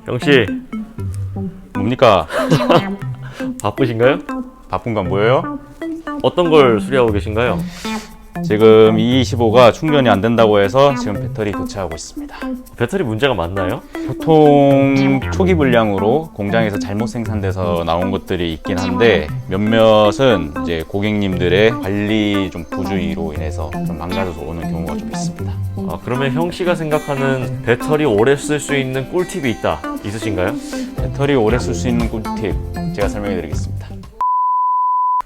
형씨, 뭡니까? 바쁘신가요? 바쁜 건 뭐예요? 어떤 걸 수리하고 계신가요? 지금 E25가 충전이 안 된다고 해서 지금 배터리 교체하고 있습니다. 배터리 문제가 맞나요? 보통 초기 불량으로 공장에서 잘못 생산돼서 나온 것들이 있긴 한데 몇몇은 이제 고객님들의 관리 좀 부주의로 인해서 좀 망가져서 오는 경우가 좀 있습니다. 그러면 형씨가 생각하는 배터리 오래 쓸 수 있는 꿀팁이 있다. 있으신가요? 배터리 오래 쓸 수 있는 꿀팁 제가 설명해 드리겠습니다.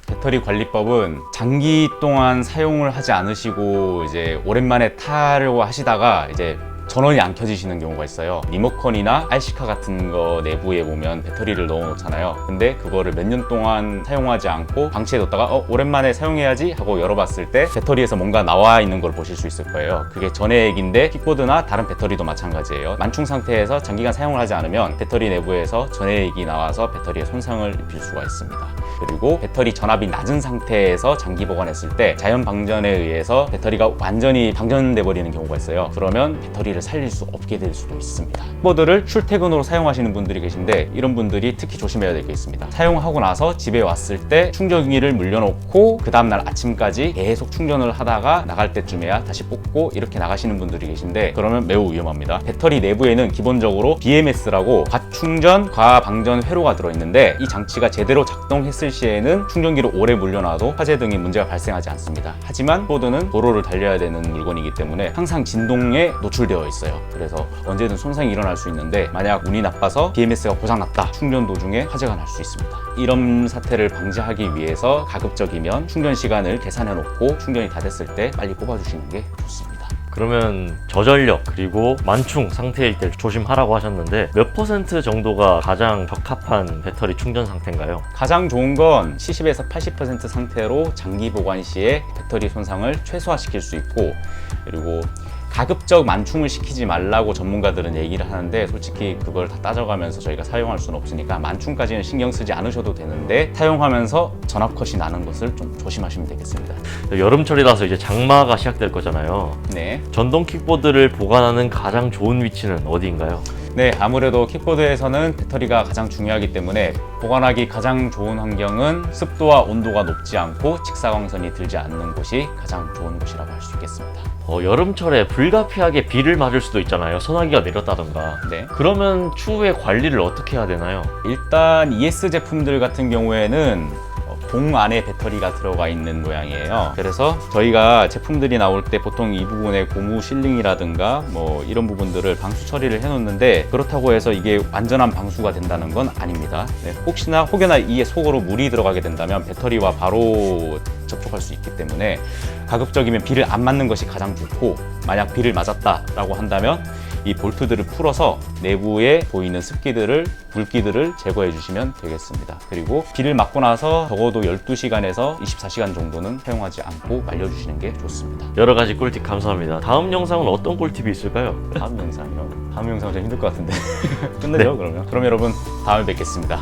배터리 관리법은 장기 동안 사용을 하지 않으시고 이제 오랜만에 타려고 하시다가 이제 전원이 안 켜지시는 경우가 있어요. 리모컨이나 RC카 같은 거 내부에 보면 배터리를 넣어 놓잖아요. 근데 그거를 몇 년 동안 사용하지 않고 방치해 뒀다가 오랜만에 사용해야지 하고 열어봤을 때 배터리에서 뭔가 나와 있는 걸 보실 수 있을 거예요. 그게 전해 액인데 킥보드나 다른 배터리도 마찬가지예요. 만충 상태에서 장기간 사용을 하지 않으면 배터리 내부에서 전해 액이 나와서 배터리에 손상을 입힐 수가 있습니다. 그리고 배터리 전압이 낮은 상태에서 장기 보관했을 때 자연 방전에 의해서 배터리가 완전히 방전돼 버리는 경우가 있어요. 그러면 배터리를 살릴 수 없게 될 수도 있습니다. 킥보드를 출퇴근으로 사용하시는 분들이 계신데 이런 분들이 특히 조심해야 될 게 있습니다. 사용하고 나서 집에 왔을 때 충전기를 물려놓고 그 다음날 아침까지 계속 충전을 하다가 나갈 때쯤에야 다시 뽑고 이렇게 나가시는 분들이 계신데 그러면 매우 위험합니다. 배터리 내부에는 기본적으로 BMS라고 과충전, 과방전 회로가 들어있는데 이 장치가 제대로 작동했을 시에는 충전기를 오래 물려놔도 화재 등의 문제가 발생하지 않습니다. 하지만 킥보드는 도로를 달려야 되는 물건이기 때문에 항상 진동에 노출되어 있어요. 그래서 언제든 손상이 일어날 수 있는데 만약 운이 나빠서 BMS가 고장났다, 충전 도중에 화재가 날 수 있습니다. 이런 사태를 방지하기 위해서 가급적이면 충전 시간을 계산해 놓고 충전이 다 됐을 때 빨리 뽑아주시는 게 좋습니다. 그러면 저전력 그리고 만충 상태일 때 조심하라고 하셨는데 몇 % 정도가 가장 적합한 배터리 충전 상태인가요? 가장 좋은 건 70에서 80% 상태로 장기 보관 시에 배터리 손상을 최소화시킬 수 있고 그리고 가급적 만충을 시키지 말라고 전문가들은 얘기를 하는데 솔직히 그걸 다 따져가면서 저희가 사용할 수는 없으니까 만충까지는 신경 쓰지 않으셔도 되는데 사용하면서 전압 컷이 나는 것을 좀 조심하시면 되겠습니다. 여름철이라서 이제 장마가 시작될 거잖아요. 네. 전동 킥보드를 보관하는 가장 좋은 위치는 어디인가요? 네, 아무래도 킥보드에서는 배터리가 가장 중요하기 때문에 보관하기 가장 좋은 환경은 습도와 온도가 높지 않고 직사광선이 들지 않는 곳이 가장 좋은 곳이라고 할 수 있겠습니다. 여름철에 불가피하게 비를 맞을 수도 있잖아요. 소나기가 내렸다던가. 네. 그러면 추후에 관리를 어떻게 해야 되나요? 일단 ES 제품들 같은 경우에는 봉 안에 배터리가 들어가 있는 모양이에요. 그래서 저희가 제품들이 나올 때 보통 이 부분에 고무 실링이라든가 뭐 이런 부분들을 방수 처리를 해놓는데 그렇다고 해서 이게 완전한 방수가 된다는 건 아닙니다. 네, 혹여나 이 속으로 물이 들어가게 된다면 배터리와 바로 접촉할 수 있기 때문에 가급적이면 비를 안 맞는 것이 가장 좋고 만약 비를 맞았다라고 한다면 이 볼트들을 풀어서 내부에 보이는 습기들을, 물기들을 제거해 주시면 되겠습니다. 그리고 비를 맞고 나서 적어도 12시간에서 24시간 정도는 사용하지 않고 말려주시는 게 좋습니다. 여러 가지 꿀팁 감사합니다. 다음 영상은 어떤 꿀팁이 있을까요? 다음 영상이요? 다음 영상은 좀 힘들 것 같은데 끝내죠? 네. 그러면 여러분 다음에 뵙겠습니다.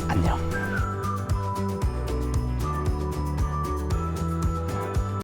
안녕.